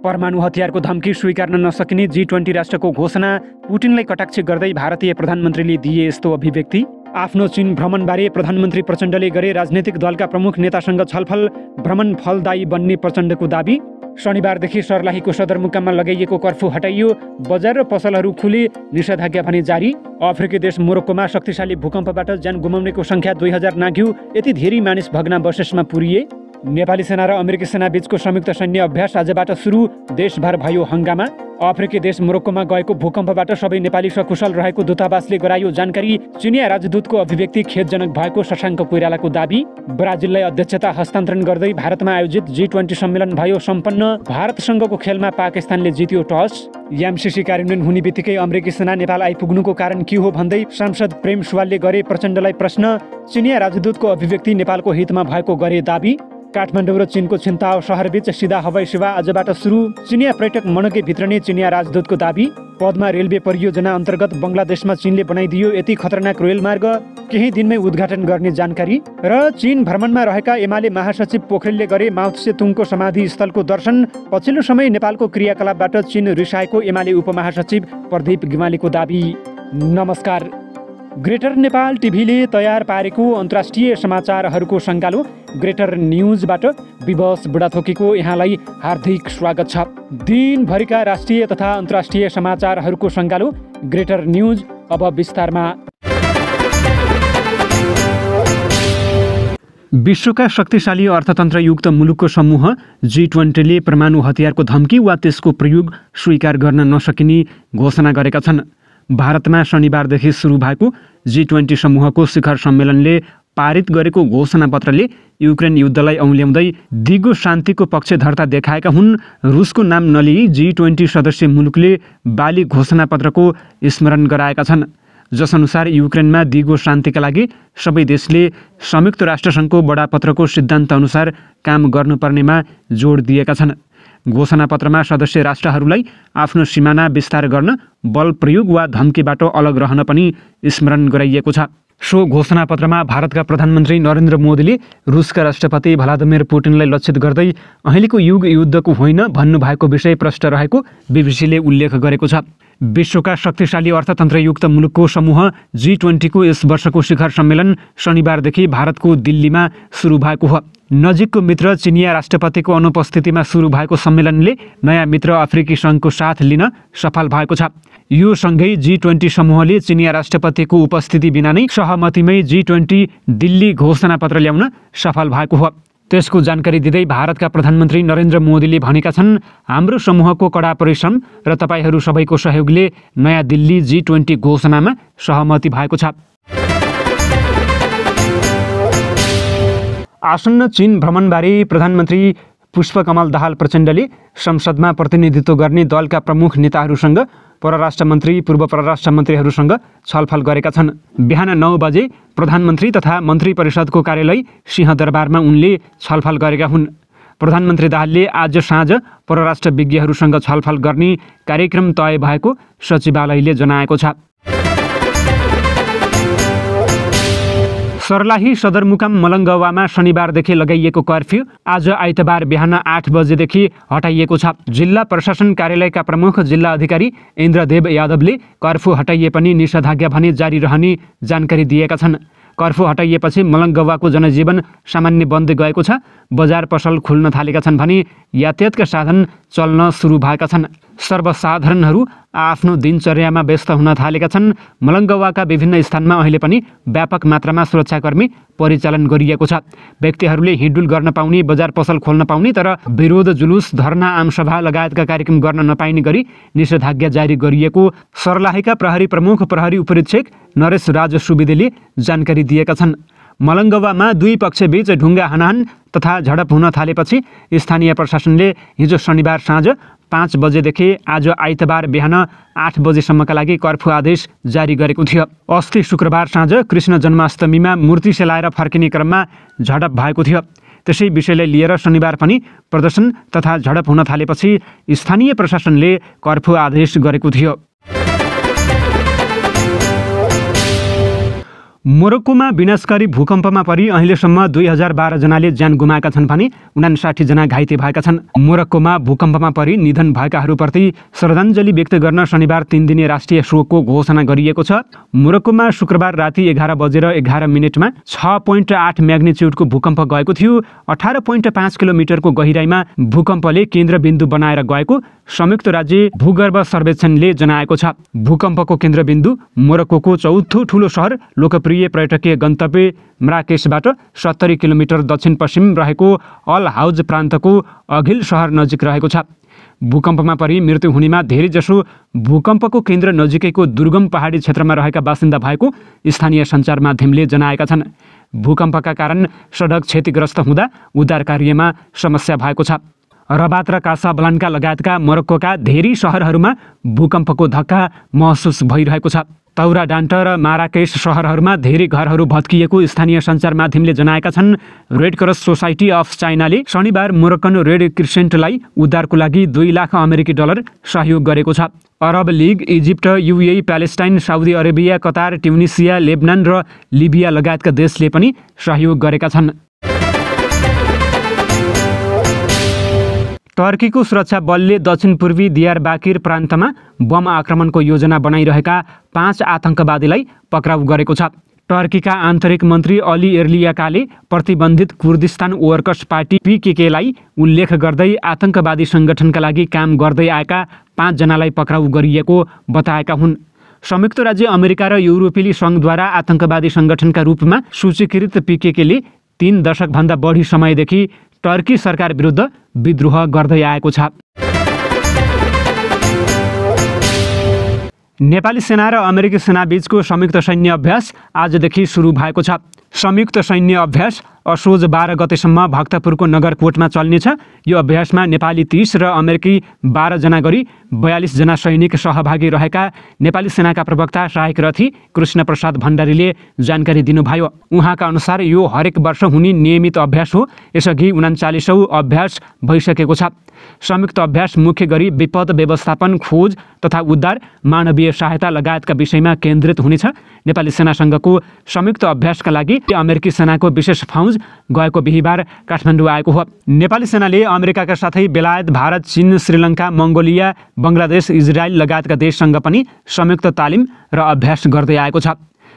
परमाणु हतियारको धम्की स्वीकार्न नसकिने G20 राष्ट्रको घोषणा। पुटिनलाई कटाक्ष गर्दै भारतीय प्रधानमन्त्रीले दिए यस्तो अभिव्यक्ति। आफ्नो चीन भ्रमणबारे प्रधानमन्त्री प्रचण्डले गरे राजनैतिक दलका प्रमुख नेतासँग छलफल। भ्रमण फलदायी बन्ने प्रचण्डको दाबी। शनिबारदेखि सर्लाहीको सदरमुकाममा लगाइएको कर्फ्यू हटाइयो। बजार र पसलहरू खुले। निषेधाज्ञा भने जारी। अफ्रिकी देश मोरोक्कोमा शक्तिशाली भूकम्पबाट ज्यान गुमाउनेको संख्या 2000 नाघ्यो। यति धेरै मानिस भग्नावशेषमा पुरिए। नेपाली सेना र अमेरिकी सेना बीचको संयुक्त सैन्य अभ्यास आजबाट सुरु। देशभर भयो हंगामा। अफ्रिकी देश मोरोक्कोमा गएको भूकम्पबाट सबै नेपाली सकुशल रहेको दूतावासले गरायो जानकारी। चिनिया राजदूतको अभिव्यक्ति खेदजनक भएको शशाङ्क कोइरालाको दाबी। ब्राजिललाई अध्यक्षता हस्तान्तरण गर्दै भारतमा आयोजित G20 सम्मेलन भयो सम्पन्न। भारतसँगको खेलमा पाकिस्तानले जित्यो टस। एमसीसी कार्यान्वयन हुने बित्तिकै अमेरिकी सेना नेपाल आइपुग्नुको कारण के हो भन्दै सांसद प्रेम सुवालले गरे प्रचण्डलाई प्रश्न। चिनिया राजदूतको अभिव्यक्ति नेपालको हितमा भएको गरे दाबी। काठमाडौँ र चीनको छिन्ताओ शहरबीच सीधा हवाई सेवा आजबाट सुरु। चिनिया पर्यटक मनकै भित्रने चिनिया राजदूतको दाबी। पद्मा रेलवे परियोजना अन्तर्गत बङ्गलादेशमा चीनले बनाइदियो यति खतरनाक रेलमार्ग। केही दिनमै उद्घाटन गर्ने जानकारी। र चीन भ्रमणमा रहेका एमाले महासचिव पोखरेलले गरे माओ त्से-तुङको समाधि स्थलको दर्शन। पछिल्लो समय नेपालको क्रियाकलापबाट चीन रिसाएको एमाले उपमहासचिव प्रदीप गिमालीको दाबी। नमस्कार। ग्रेटर नेपाल टिभीले तयार पारेको अन्तर्राष्ट्रिय समाचारहरूको सङ्गालो ग्रेटर न्युजबाट विवश बुढाथोकीको यहाँलाई हार्दिक स्वागत छ। दिनभरिका राष्ट्रिय तथा अन्तर्राष्ट्रिय समाचारहरूको सङ्गालो ग्रेटर न्युज अब विस्तारमा। विश्वका शक्तिशाली अर्थतन्त्रयुक्त मुलुकको समूह G20ले परमाणु हतियारको धम्की वा त्यसको प्रयोग स्वीकार गर्न नसकिने घोषणा गरेका छन्। भारतमा शनिबारदेखि सुरु भएको G20 समूहको शिखर सम्मेलनले पारित गरेको घोषणापत्रले युक्रेन युद्धलाई औल्याउँदै दिगो शान्तिको पक्षधरता देखाएका हुन्। रुसको नाम नलिई G20 सदस्य मुलुकले बाली घोषणापत्रको स्मरण गराएका छन्, जसअनुसार युक्रेनमा दिगो शान्तिका लागि सबै देशले संयुक्त राष्ट्रसङ्घको बडापत्रको सिद्धान्त अनुसार काम गर्नुपर्नेमा जोड दिएका छन्। घोषणापत्रमा सदस्य राष्ट्रहरूलाई आफ्नो सिमाना विस्तार गर्न बल प्रयोग वा धम्कीबाट अलग रहन पनि स्मरण गराइएको छ। सो घोषणापत्रमा भारतका प्रधानमन्त्री नरेन्द्र मोदीले रुसका राष्ट्रपति भ्लादिमिर पुटिनलाई लक्षित गर्दै अहिलेको युग युद्धको होइन भन्नुभएको विषय प्रष्ट रहेको बीबीसीले उल्लेख गरेको छ। विश्वका शक्तिशाली अर्थतन्त्रयुक्त मुलुकको समूह G20को यस वर्षको शिखर सम्मेलन शनिबारदेखि भारतको दिल्लीमा सुरु भएको हो। नजिकको मित्र चिनिया राष्ट्रपतिको अनुपस्थितिमा सुरु भएको सम्मेलनले नयाँ मित्र अफ्रिकी सङ्घको साथ लिन सफल भएको छ। यो सँगै G20 समूहले चिनिया राष्ट्रपतिको उपस्थिति बिना नै सहमतिमै G20 दिल्ली घोषणापत्र ल्याउन सफल भएको हो। त्यसको जानकारी दिँदै भारतका प्रधानमन्त्री नरेन्द्र मोदीले भनेका छन्, हाम्रो समूहको कडा परिश्रम र तपाईहरू सबैको सहयोगले नयाँ दिल्ली G20 घोषणामा सहमति भएको छ। आसन्न चीन भ्रमणबारे प्रधानमन्त्री पुष्पकमल दाहाल प्रचण्डले संसदमा प्रतिनिधित्व गर्ने दलका प्रमुख नेताहरूसँग परराष्ट्र मन्त्री पूर्व परराष्ट्र मन्त्रीहरूसँग छलफल गरेका छन्। बिहान 9 बजे प्रधानमन्त्री तथा मन्त्री परिषदको कार्यालय सिंहदरबारमा उनले छलफल गरेका हुन्। प्रधानमन्त्री दाहालले आज साँझ परराष्ट्र विज्ञहरूसँग छलफल गर्ने कार्यक्रम तय भएको सचिवालयले जनाएको छ। सर्लाही सदरमुकाम मलङ्गवामा शनिबारदेखि लगाइएको कर्फ्यू आज आइतबार बिहान 8 बजेदेखि हटाइएको छ। जिल्ला प्रशासन कार्यालयका प्रमुख जिल्ला अधिकारी इन्द्रदेव यादवले कर्फ्यू हटाइए पनि निषेधाज्ञा भने जारी रहने जानकारी दिएका छन्। कर्फ्यू हटाइएपछि मलङ्गवाको जनजीवन सामान्य बन्दै गएको छ। बजार पसल खुल्न थालेका छन् भने यातायातका साधन चल्न सुरु भएका छन्। सर्वसाधारणहरू आफ्नो दिनचर्यामा व्यस्त हुन थालेका छन्। मलङ्गवाका विभिन्न स्थानमा अहिले पनि व्यापक मात्रामा सुरक्षाकर्मी परिचालन गरिएको छ। व्यक्तिहरूले हिँडडुल गर्न पाउने, बजार पसल खोल्न पाउने तर विरोध जुलुस, धरना, आमसभा लगायतका कार्यक्रम गर्न नपाइने गरी निषेधाज्ञा जारी गरिएको सर्लाहीका प्रहरी प्रमुख प्रहरी उपरीक्षक नरेश राज सुवेदीले जानकारी दिएका छन्। मलङ्गवामा दुई पक्षबीच ढुङ्गा हानाहान तथा झडप हुन थालेपछि स्थानीय प्रशासनले हिजो शनिबार साँझ 5 बजेदेखि आज आइतबार बिहान 8 बजेसम्मका लागि कर्फ्यू आदेश जारी गरेको थियो। अस्ति शुक्रबार साँझ कृष्ण जन्माष्टमीमा मूर्ति सेलाएर फर्किने क्रममा झडप भएको थियो। त्यसै विषयलाई लिएर शनिबार पनि प्रदर्शन तथा झडप हुन थालेपछि स्थानीय प्रशासनले कर्फ्यू आदेश गरेको थियो। मोरक्कोमा विनाशकारी भूकम्पमा परि अहिलेसम्म 2012 जनाले ज्यान गुमाएका छन् भने 59 जना घाइते भएका छन्। मोरक्कोमा भूकम्पमा परि निधन भएकाहरूप्रति श्रद्धाञ्जली व्यक्त गर्न शनिबार 3 दिने राष्ट्रिय शोकको घोषणा गरिएको छ। मोरक्कोमा शुक्रबार राति 11:11 मा 6.8 म्याग्निच्युडको भूकम्प गएको थियो। 18.5 किलोमिटरको गहिराइमा भूकम्पले केन्द्रबिन्दु बनाएर गएको संयुक्त राज्य भूगर्भ सर्वेक्षणले जनाएको छ। भूकम्पको केन्द्रबिन्दु मोरक्कोको चौथो ठूलो सहर लोकप्रिय पर्यटकीय गन्तव्य मराकेसबाट 70 किलोमिटर दक्षिण-पश्चिम रहेको अल हाउज प्रान्तको अघिल सहर नजिक रहेको छ। भूकम्पमा परि मृत्यु हुनेमा धेरैजसो भूकम्पको केन्द्र नजिकैको दुर्गम पहाडी क्षेत्रमा रहेका बासिन्दा भएको स्थानीय सञ्चार माध्यमले जनाएका छन्। भूकम्पका कारण सडक क्षतिग्रस्त हुँदा उद्धार कार्यमा समस्या भएको छ। रबात र कासाब्लान्का लगायतका मोरक्कोका धेरै सहरहरूमा भूकम्पको धक्का महसुस भइरहेको छ। तौरा डान्ट र माराकेस सहरहरूमा धेरै घरहरू भत्किएको स्थानीय सञ्चार माध्यमले जनाएका छन्। रेड क्रस सोसाइटी अफ चाइनाले शनिबार मोरक्कन रेड क्रिसेन्टलाई उद्धारको लागि $2 लाख अमेरिकी डलर सहयोग गरेको छ। Arab League, Egypt, UAE, Palestine, Saudi Arabia, Qatar, Tunisia, Lebanon र लिबिया लगायतका देशले पनि सहयोग गरेका छन्। टर्कीको सुरक्षा बलले दक्षिण पूर्वी दियारबाकिर प्रान्तमा बम आक्रमणको योजना बनाइरहेका 5 आतंकवादीलाई पक्राउ गरेको छ। टर्कीका आन्तरिक मन्त्री अली एर्लियाकाले प्रतिबन्धित कुर्दिस्तान वर्कर्स पार्टी PKK-लाई उल्लेख गर्दै आतंकवादी सङ्गठनका लागि काम गर्दै आएका 5 जनालाई पक्राउ गरिएको बताएका हुन्। संयुक्त राज्य अमेरिका र युरोपेली सङ्घद्वारा आतंकवादी सङ्गठनका रूपमा सूचीकृत PKK-ले 3 दशकभन्दा बढी समयदेखि टर्की सरकार विरुद्ध विद्रोह गर्दै आएको छ। नेपाली सेना र अमेरिकी सेनाबीचको संयुक्त सैन्य अभ्यास आजदेखि सुरु भएको छ। संयुक्त सैन्य अभ्यास असोज 12 गतेसम्म भक्तपुरको नगरकोटमा चल्नेछ। यो अभ्यासमा नेपाली 30 र अमेरिकी 12 जना गरी 42 जना सैनिक सहभागी रहेका नेपाली सेनाका प्रवक्ता सहायक रथी कृष्ण प्रसाद भण्डारीले जानकारी दिनुभयो। उहाँका अनुसार यो हरेक वर्ष हुने नियमित अभ्यास हो। यसअघि 39औं अभ्यास भइसकेको छ। संयुक्त अभ्यास मुख्य गरी विपद व्यवस्थापन, खोज तथा उद्धार, मानवीय सहायता लगायतका विषयमा केन्द्रित हुनेछ। नेपाली सेनासँगको संयुक्त अभ्यासका लागि अमेरिकी सेनाको विशेष फौज गएको बिहीबार काठमाडौँ आएको हो। नेपाली सेनाले अमेरिकाका साथै बेलायत, भारत, चीन, श्रीलङ्का, मङ्गोलिया, बङ्गलादेश, इजरायल लगायतका देशसँग पनि संयुक्त तालिम र अभ्यास गर्दै आएको छ।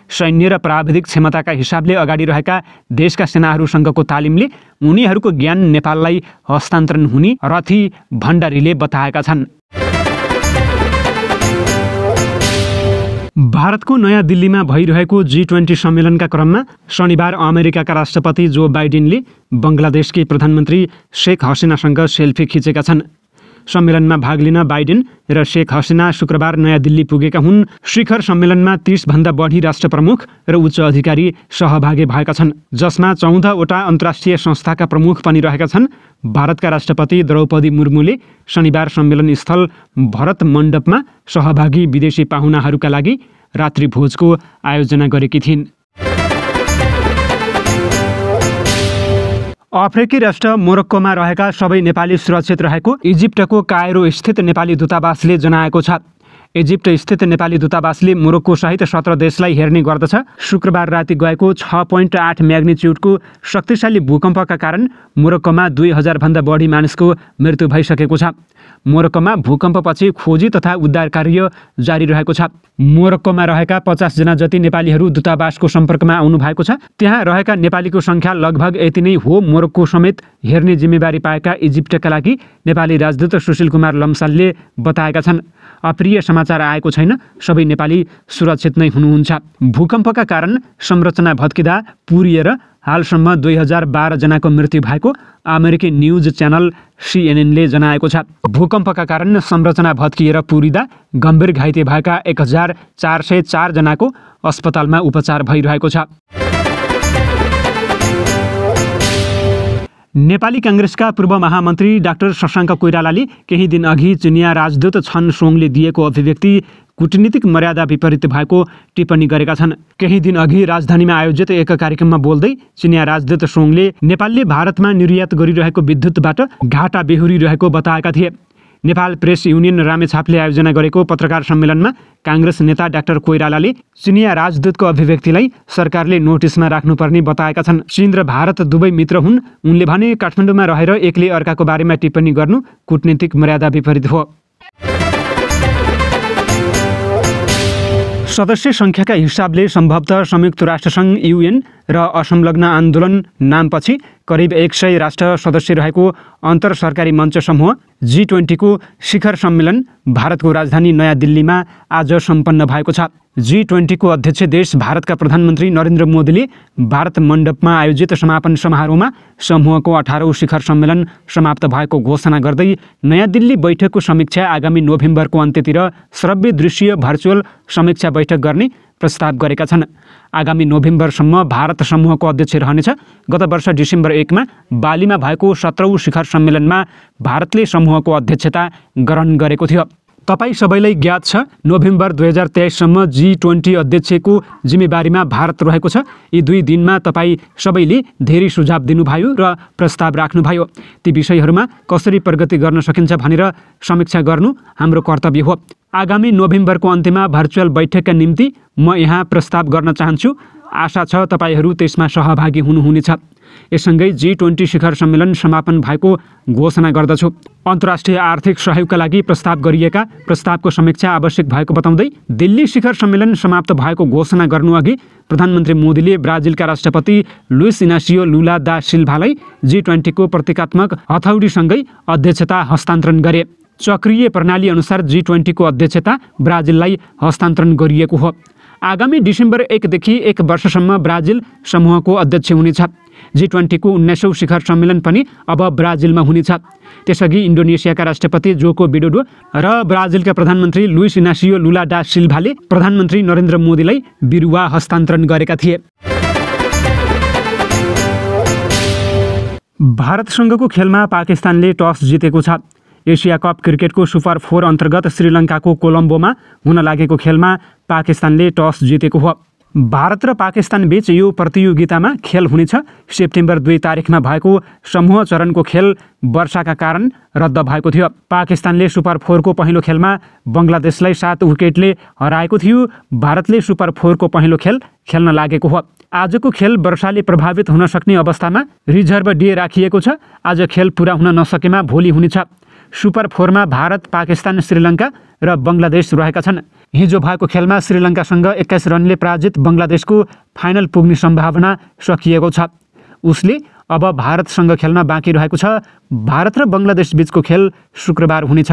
सैन्य र प्राविधिक क्षमताका हिसाबले अगाडि रहेका देशका सेनाहरूसँगको तालिमले उनीहरूको ज्ञान नेपाललाई हस्तान्तरण हुने रथी भण्डारीले बताएका छन्। भारतको नयाँ दिल्लीमा भइरहेको G20 सम्मेलनका क्रममा शनिबार अमेरिकाका राष्ट्रपति जो बाइडेनले बङ्गलादेशकी प्रधानमन्त्री शेख हसिनासँग सेल्फी खिचेका छन्। सम्मेलनमा भाग लिन बाइडेन र शेख हसिना शुक्रबार नयाँ दिल्ली पुगेका हुन्। शिखर सम्मेलनमा 30 भन्दा बढी राष्ट्र प्रमुख र उच्च अधिकारी सहभागी भएका छन्, जसमा 14 वटा अन्तर्राष्ट्रिय संस्थाका प्रमुख पनि रहेका छन्। भारतका राष्ट्रपति द्रौपदी मुर्मुले शनिबार सम्मेलन स्थल भरत मण्डपमा सहभागी विदेशी पाहुनाहरूका लागि रात्रि भोजको आयोजना गरेकी थिइन्। अफ्रिकी राष्ट्र मोरक्कोमा रहेका सबै नेपाली सुरक्षित रहेको इजिप्टको कायरो स्थित नेपाली दूतावासले जनाएको छ। इजिप्ट स्थित नेपाली दूतावासले मोरक्को सहित 17 देशलाई हेर्ने गर्दछ। शुक्रबार राति गएको 6.8 म्याग्निच्युडको शक्तिशाली भूकम्पका कारण मोरक्कोमा 2000 भन्दा बढी मानिसको मृत्यु भइसकेको छ। मोरक्कोमा भूकम्पपछि खोजी तथा उद्धार कार्य जारी रहेको छ। मोरक्कोमा रहेका 50 जना जति नेपालीहरू दूतावासको सम्पर्कमा आउनु भएको छ। त्यहाँ रहेका नेपालीको सङ्ख्या लगभग यति नै हो। मोरक्को समेत हेर्ने जिम्मेवारी पाएका इजिप्टका लागि नेपाली राजदूत सुशील कुमार लम्सालले बताएका छन्, अप्रिय समाचार आएको छैन, सबै नेपाली सुरक्षित नै हुनुहुन्छ। भूकम्पका कारण संरचना भत्किँदा पुरिएर हालसम्म 2012 जनाको मृत्यु भएको अमेरिकी न्युज च्यानल CNN ले जनाएको छ। भूकम्पका कारण संरचना भत्किएर पुरिँदा गम्भीर घाइते भएका 1404 जनाको अस्पतालमा उपचार भइरहेको छ। नेपाली काङ्ग्रेसका पूर्व महामन्त्री डाक्टर शशाङ्क कोइरालाले केही दिन अघि चिनिया राजदूत छन सोङले दिएको अभिव्यक्ति कूटनीतिक मर्यादा विपरीत भएको टिप्पणी गरेका छन्। केही दिन अघि राजधानीमा आयोजित एक कार्यक्रममा बोल्दै चिनिया राजदूत सोङले नेपालले भारतमा निर्यात गरिरहेको विद्युतबाट घाटा बेहोरिरहेको बताएका थिए। नेपाल प्रेस युनियन रामेछापले आयोजना गरेको पत्रकार सम्मेलनमा काङ्ग्रेस नेता डाक्टर कोइरालाले चिनिया राजदूतको अभिव्यक्तिलाई सरकारले नोटिसमा राख्नुपर्ने बताएका छन्। चीन र भारत दुवै मित्र हुन्। उनले भने काठमाडौँमा रहेर एकले अर्काको बारेमा टिप्पणी गर्नु कूटनीतिक मर्यादा विपरीत हो। सदस्य सङ्ख्याका हिसाबले सम्भवतः संयुक्त राष्ट्रसङ्घ UN र असंलग्न आन्दोलन नामपछि करिब 100 राष्ट्र सदस्य रहेको अन्तर सरकारी मञ्च समूह G20 को शिखर सम्मेलन भारतको राजधानी नयाँ दिल्लीमा आज सम्पन्न भएको छ। G20 को अध्यक्ष देश भारतका प्रधानमन्त्री नरेन्द्र मोदीले भारत मण्डपमा आयोजित समापन समारोहमा समूहको 18औं शिखर सम्मेलन समाप्त भएको घोषणा गर्दै नयाँ दिल्ली बैठकको समीक्षा आगामी नोभेम्बरको अन्त्यतिर श्रव्य दृश्य भर्चुअल समीक्षा बैठक गर्ने प्रस्ताव गरेका छन्। आगामी नोभेम्बरसम्म भारत समूहको अध्यक्ष रहनेछ। गत वर्ष डिसेम्बर 1 मा बालीमा भएको 17औं शिखर सम्मेलनमा भारतले समूहको अध्यक्षता ग्रहण गरेको थियो। तपाईँ सबैलाई ज्ञात छ, नोभेम्बर 2023 सम्म G20 अध्यक्षको जिम्मेवारीमा भारत रहेको छ। यी 2 दिनमा तपाईँ सबैले धेरै सुझाव दिनुभयो र प्रस्ताव राख्नुभयो। ती विषयहरूमा कसरी प्रगति गर्न सकिन्छ भनेर समीक्षा गर्नु हाम्रो कर्तव्य हो। आगामी नोभेम्बरको अन्त्यमा भर्चुअल बैठकका निम्ति म यहाँ प्रस्ताव गर्न चाहन्छु। आशा छ तपाईहरू त्यसमा सहभागी हुनुहुनेछ। यससँगै G20 शिखर सम्मेलन समापन भएको घोषणा गर्दछु। अन्तर्राष्ट्रिय आर्थिक सहयोगका लागि प्रस्ताव गरिएका प्रस्तावको समीक्षा आवश्यक भएको बताउँदै दिल्ली शिखर सम्मेलन समाप्त भएको घोषणा गर्नुअघि प्रधानमन्त्री मोदीले ब्राजिलका राष्ट्रपति लुइस इनासियो लुला दा सिल्भालाई G20 को प्रतीकात्मक हथौडीसँगै अध्यक्षता हस्तान्तरण गरे। चक्रीय प्रणाली अनुसार G20 को अध्यक्षता ब्राजिललाई हस्तान्तरण गरिएको हो। आगामी डिसेम्बर 1 देखि 1 वर्षसम्म ब्राजिल समूहको अध्यक्ष हुनेछ। G20 को 19औं शिखर सम्मेलन पनि अब ब्राजिलमा हुनेछ। त्यसअघि इन्डोनेसियाका राष्ट्रपति जोको विडोडो र ब्राजिलका प्रधानमन्त्री लुइस इनासियो लुला डा सिल्भाले प्रधानमन्त्री नरेन्द्र मोदीलाई बिरुवा हस्तान्तरण गरेका थिए। भारतसँगको खेलमा पाकिस्तानले टस जितेको छ। एसिया कप क्रिकेटको सुपर 4 अन्तर्गत श्रीलङ्काको कोलम्बोमा हुन लागेको खेलमा पाकिस्तानले टस जितेको हो। भारत र पाकिस्तान बीच यो प्रतियोगितामा खेल हुनेछ। सेप्टेम्बर 2 तारिखमा भएको समूह चरणको खेल वर्षाका कारण रद्द भएको थियो। पाकिस्तानले सुपर 4 को पहिलो खेलमा बङ्गलादेशलाई 7 विकेटले हराएको थियो। भारतले सुपर 4 को पहिलो खेल खेल्न लागेको हो। आजको खेल वर्षाले प्रभावित हुन सक्ने अवस्थामा रिजर्भ डे राखिएको छ। आज खेल पुरा हुन नसकेमा भोलि हुनेछ। सुपर 4 मा भारत, पाकिस्तान, श्रीलङ्का र बङ्गलादेश रहेका छन्। हिजो भएको खेलमा श्रीलङ्कासँग 21 रनले पराजित बङ्गलादेशको फाइनल पुग्ने सम्भावना सकिएको छ। उसले अब भारतसँग खेल्न बाँकी रहेको छ। भारत र बङ्गलादेश बीचको खेल शुक्रबार हुनेछ।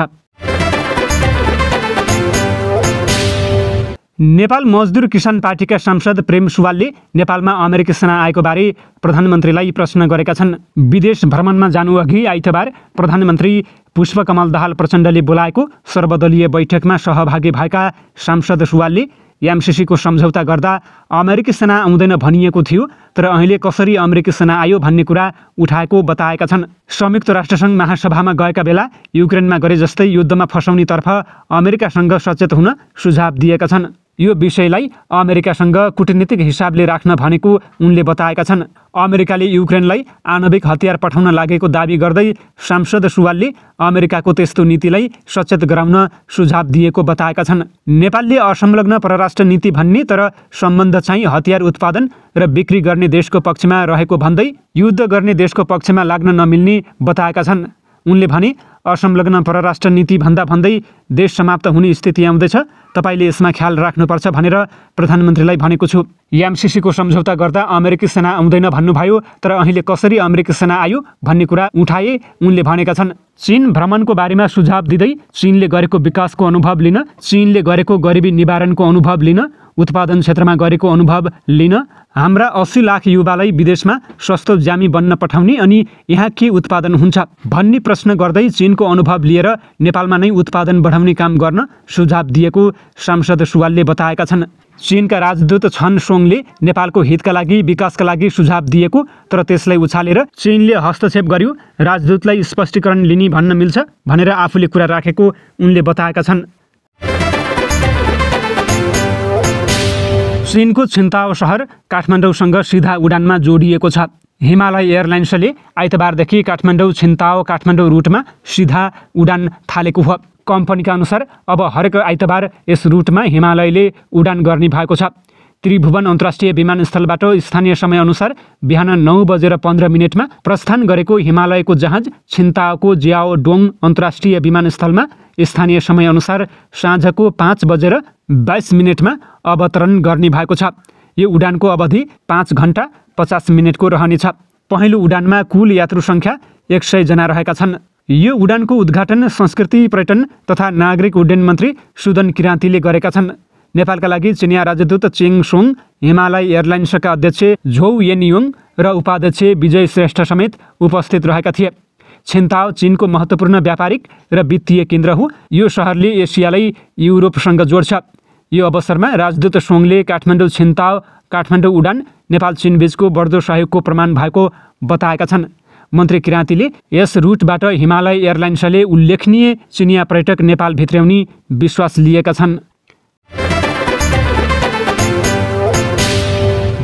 नेपाल मजदुर किसान पार्टीका सांसद प्रेम सुवालले नेपालमा अमेरिकी सेना आएको बारे प्रधानमन्त्रीलाई प्रश्न गरेका छन्। विदेश भ्रमणमा जानुअघि आइतबार प्रधानमन्त्री पुष्पकमल दाहाल प्रचण्डले बोलाएको सर्वदलीय बैठकमा सहभागी भएका सांसद सुवालले MCC को सम्झौता गर्दा अमेरिकी सेना आउँदैन भनिएको थियो, तर अहिले कसरी अमेरिकी सेना आयो भन्ने कुरा उठाएको बताएका छन्। संयुक्त राष्ट्रसङ्घ महासभामा गएका बेला युक्रेनमा गरे जस्तै युद्धमा फसाउनेतर्फ अमेरिकासँग सचेत हुन सुझाव दिएका छन्। यो विषयलाई अमेरिकासँग कूटनीतिक हिसाबले राख्न भनेको उनले बताएका छन्। अमेरिकाले युक्रेनलाई आणविक हतियार पठाउन लागेको दाबी गर्दै सांसद सुवालले अमेरिकाको त्यस्तो नीतिलाई सचेत गराउन सुझाव दिएको बताएका छन्। नेपालले असंलग्न परराष्ट्र नीति भन्ने तर सम्बन्ध चाहिँ हतियार उत्पादन र बिक्री गर्ने देशको पक्षमा रहेको भन्दै युद्ध गर्ने देशको पक्षमा लाग्न नमिल्ने बताएका छन्। उनले भने असंलग्न परराष्ट्र नीति भन्दै देश समाप्त हुने स्थिति आउँदैछ। तपाईले यसमा ख्याल राख्नुपर्छ भनेर प्रधानमन्त्रीलाई भनेको छु। MCC को सम्झौता गर्दा अमेरिकी सेना आउँदैन भन्नुभयो, तर अहिले कसरी अमेरिकी सेना आयो भन्ने कुरा उठाए उनले भनेका छन्। चीन भ्रमणको बारेमा सुझाव दिँदै चीनले गरेको विकासको अनुभव लिन, चीनले गरेको गरिबी निवारणको अनुभव लिन, उत्पादन क्षेत्रमा गरेको अनुभव लिन, हाम्रा 80 लाख युवालाई विदेशमा सस्तो ज्यामी बन्न पठाउने अनि यहाँ के उत्पादन हुन्छ भन्ने प्रश्न गर्दै चीनको अनुभव लिएर नेपालमा नै उत्पादन बढाउने काम गर्न सुझाव दिएको सांसद सुवालले बताएका छन्। चीनका राजदूत छन सोङले नेपालको हितका लागि, विकासका लागि सुझाव दिएको, तर त्यसलाई उछालेर चीनले हस्तक्षेप गर्यो, राजदूतलाई स्पष्टीकरण लिने भन्न मिल्छ भनेर आफूले कुरा राखेको उनले बताएका छन्। चीनको छिन्ताओ सहर काठमाडौँसँग सिधा उडानमा जोडिएको छ। हिमालय एयरलाइन्सले आइतबारदेखि काठमाडौँ छिन्ताओ काठमाडौँ रुटमा सिधा उडान थालेको हो। कम्पनीका अनुसार अब हरेक आइतबार यस रुटमा हिमालयले उडान गर्ने भएको छ। त्रिभुवन अन्तर्राष्ट्रिय विमानस्थलबाट स्थानीय समयअनुसार बिहान 9:15 प्रस्थान गरेको हिमालयको जहाज छिन्ताओको जियाओडोङ अन्तर्राष्ट्रिय विमानस्थलमा स्थानीय समयअनुसार साँझको 5:22 अवतरण गर्ने भएको छ। यो उडानको अवधि 5 घण्टा 50 मिनटको रहनेछ। पहिलो उडानमा कुल यात्रु सङ्ख्या 100 जना रहेका छन्। यो उडानको उद्घाटन संस्कृति पर्यटन तथा नागरिक उड्डयन मन्त्री सुदन किराँतीले गरेका छन्। नेपालका लागि चिनिया राजदूत चेङ सोङ, हिमालय एयरलाइन्सका अध्यक्ष झोउ येनयोङ र उपाध्यक्ष विजय श्रेष्ठ समेत उपस्थित रहेका थिए। छिन्ताओ चीनको महत्त्वपूर्ण व्यापारिक र वित्तीय केन्द्र हो। यो शहरले एसियालाई युरोपसँग जोड्छ। यो अवसरमा राजदूत सोङले काठमाडौँ छिन्ताओ काठमाडौँ उडान नेपाल चीन बीचको बढ्दो सहयोगको प्रमाण भएको बताएका छन्। मन्त्री किराँतीले यस रुटबाट हिमालय एयरलाइन्सले उल्लेखनीय चिनिया पर्यटक नेपाल भित्र्याउने विश्वास लिएका छन्।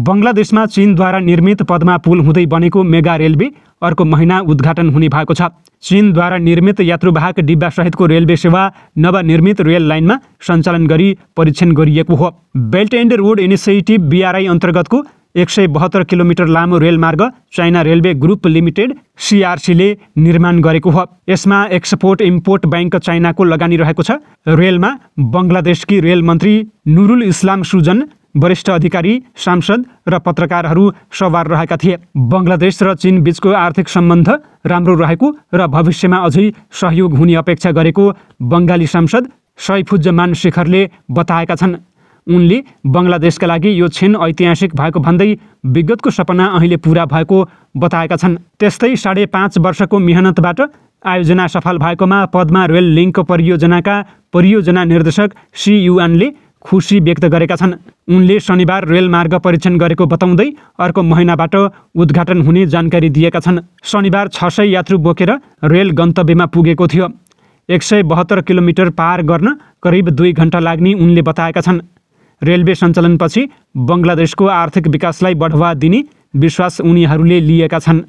बङ्गलादेशमा चीनद्वारा निर्मित पद्मा पुल हुँदै बनेको मेगा रेलवे अर्को महिना उद्घाटन हुने भएको छ। चीनद्वारा निर्मित यात्रुवाहक डिब्बासहितको रेलवे सेवा नवनिर्मित रेल लाइनमा सञ्चालन गरी परीक्षण गरिएको हो। Belt and road initiative BRI अन्तर्गतको 172 किलोमिटर लामो रेलमार्ग चाइना रेलवे ग्रुप लिमिटेड CRCले निर्माण गरेको हो। यसमा एक्सपोर्ट इम्पोर्ट बैंक चाइनाको लगानी रहेको छ। रेलमा बङ्गलादेशकी रेल मन्त्री नुरुल इस्लाम सुजन, वरिष्ठ अधिकारी, सांसद र पत्रकारहरू सवार रहेका थिए। बङ्गलादेश र चीन बीचको आर्थिक सम्बन्ध राम्रो रहेको र भविष्यमा अझै सहयोग हुने अपेक्षा गरेको बङ्गाली सांसद सैफुज्जमान शेखरले बताएका छन्। उनले बङ्गलादेशका लागि यो क्षण ऐतिहासिक भएको भन्दै विगतको सपना अहिले पुरा भएको बताएका छन्। त्यस्तै 5.5 वर्षको मेहनतबाट आयोजना सफल भएकोमा पद्मा रेल लिङ्क परियोजनाका परियोजना निर्देशक सी युआनले खुसी व्यक्त गरेका छन्। उनले शनिबार रेलमार्ग परीक्षण गरेको बताउँदै अर्को महिनाबाट उद्घाटन हुने जानकारी दिएका छन्। शनिबार 600 यात्रु बोकेर रेल गन्तव्यमा पुगेको थियो। 172 किलोमिटर पार गर्न करिब 2 घण्टा लाग्ने उनले बताएका छन्। रेलवे सञ्चालनपछि बङ्गलादेशको आर्थिक विकासलाई बढावा दिने विश्वास उनीहरूले लिएका छन्।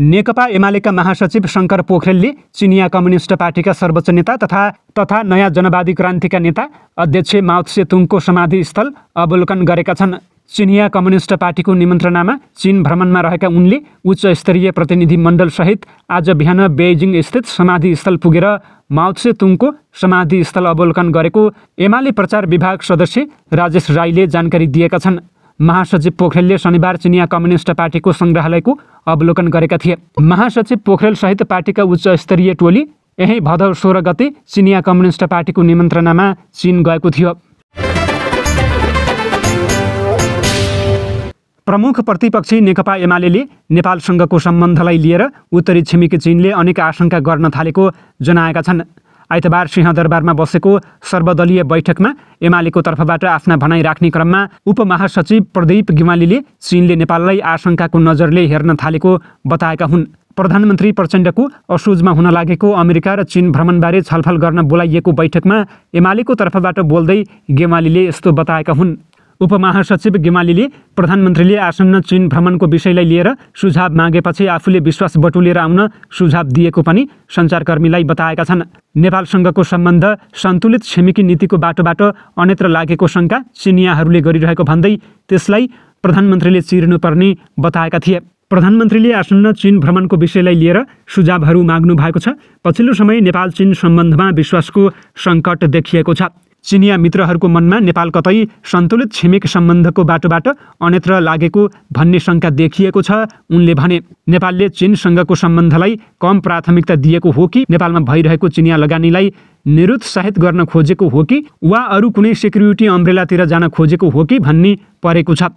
नेकपा एमालेका महासचिव शङ्कर पोखरेलले चिनिया कम्युनिस्ट पार्टीका सर्वोच्च नेता तथा नयाँ जनवादी क्रान्तिका नेता अध्यक्ष माओ त्से तुङको समाधिस्थल अवलोकन गरेका छन्। चिनिया कम्युनिस्ट पार्टीको निमन्त्रणामा चीन भ्रमणमा रहेका उनले उच्च स्तरीय प्रतिनिधि मण्डलसहित आज बिहान बेइजिङ स्थित समाधिस्थल पुगेर माओ त्से तुङको समाधिस्थल अवलोकन गरेको एमाले प्रचार विभाग सदस्य राजेश राईले जानकारी दिएका छन्। महासचिव पोखरेलले शनिबार चिनिया कम्युनिस्ट पार्टीको सङ्ग्रहालयको अवलोकन गरेका थिए। महासचिव पोखरेल सहित पार्टीका उच्च स्तरीय टोली यही भदौ 16 गते चिनिया कम्युनिस्ट पार्टीको निमन्त्रणामा चीन गएको थियो। प्रमुख प्रतिपक्षी नेकपा एमालेले नेपालसँगको सम्बन्धलाई लिएर उत्तरी छिमेकी चीनले अनेक आशंका गर्न थालेको जनाएका छन्। आइतबार सिंहदरबारमा बसेको सर्वदलीय बैठकमा एमालेको तर्फबाट आफ्ना भनाइ राख्ने क्रममा उपमहासचिव प्रदीप गिवालीले चीनले नेपाललाई आशंकाको नजरले हेर्न थालेको बताएका हुन्। प्रधानमन्त्री प्रचण्डको असोजमा हुन लागेको अमेरिका र चीन भ्रमणबारे छलफल गर्न बोलाइएको बैठकमा एमालेको तर्फबाट बोल्दै गेवालीले यस्तो बताएका हुन्। उपमहासचिव गेवालीले प्रधानमन्त्रीले आसन्न चीन भ्रमणको विषयलाई लिएर सुझाव मागेपछि आफूले विश्वास बटुलेर आउन सुझाव दिएको पनि सञ्चारकर्मीलाई बताएका छन्। नेपालसँगको सम्बन्ध सन्तुलित छिमेकी नीतिको बाटोबाट अन्यत्र लागेको शङ्का चिनियाहरूले गरिरहेको भन्दै त्यसलाई प्रधानमन्त्रीले चिर्नुपर्ने बताएका थिए। प्रधानमन्त्रीले आसन्न चीन भ्रमणको विषयलाई लिएर सुझावहरू माग्नु भएको छ। पछिल्लो समय नेपाल चीन सम्बन्धमा विश्वासको सङ्कट देखिएको छ। चिनिया मित्रहरूको मनमा नेपाल कतै सन्तुलित छिमेक सम्बन्धको बाटोबाट अन्यत्र लागेको भन्ने शङ्का देखिएको छ। उनले भने नेपालले चीनसँगको सम्बन्धलाई कम प्राथमिकता दिएको हो कि नेपालमा भइरहेको चिनिया लगानीलाई निरुत्साहित गर्न खोजेको हो कि वा अरू कुनै सेक्युरिटी अम्ब्रेलातिर जान खोजेको हो कि भन्ने परेको छ।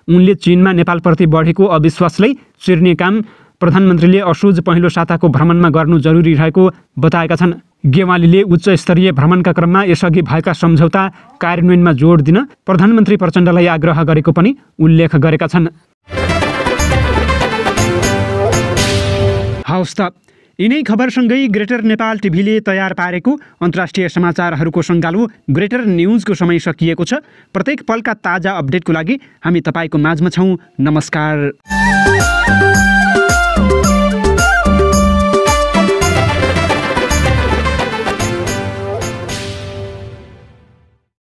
उनले चीनमा नेपालप्रति बढेको अविश्वासलाई चिर्ने काम प्रधानमन्त्रीले असोज पहिलो साताको भ्रमणमा गर्नु जरुरी रहेको बताएका छन्। गेवालीले उच्च स्तरीय भ्रमणका क्रममा यसअघि भएका सम्झौता कार्यान्वयनमा जोड दिन प्रधानमन्त्री प्रचण्डलाई आग्रह गरेको पनि उल्लेख गरेका छन्। हवस् त यिनै खबरसँगै ग्रेटर नेपाल टिभीले तयार पारेको अन्तर्राष्ट्रिय समाचारहरूको सङ्गालो ग्रेटर न्युजको समय सकिएको छ। प्रत्येक पलका ताजा अपडेटको लागि हामी तपाईँको माझमा छौँ। नमस्कार।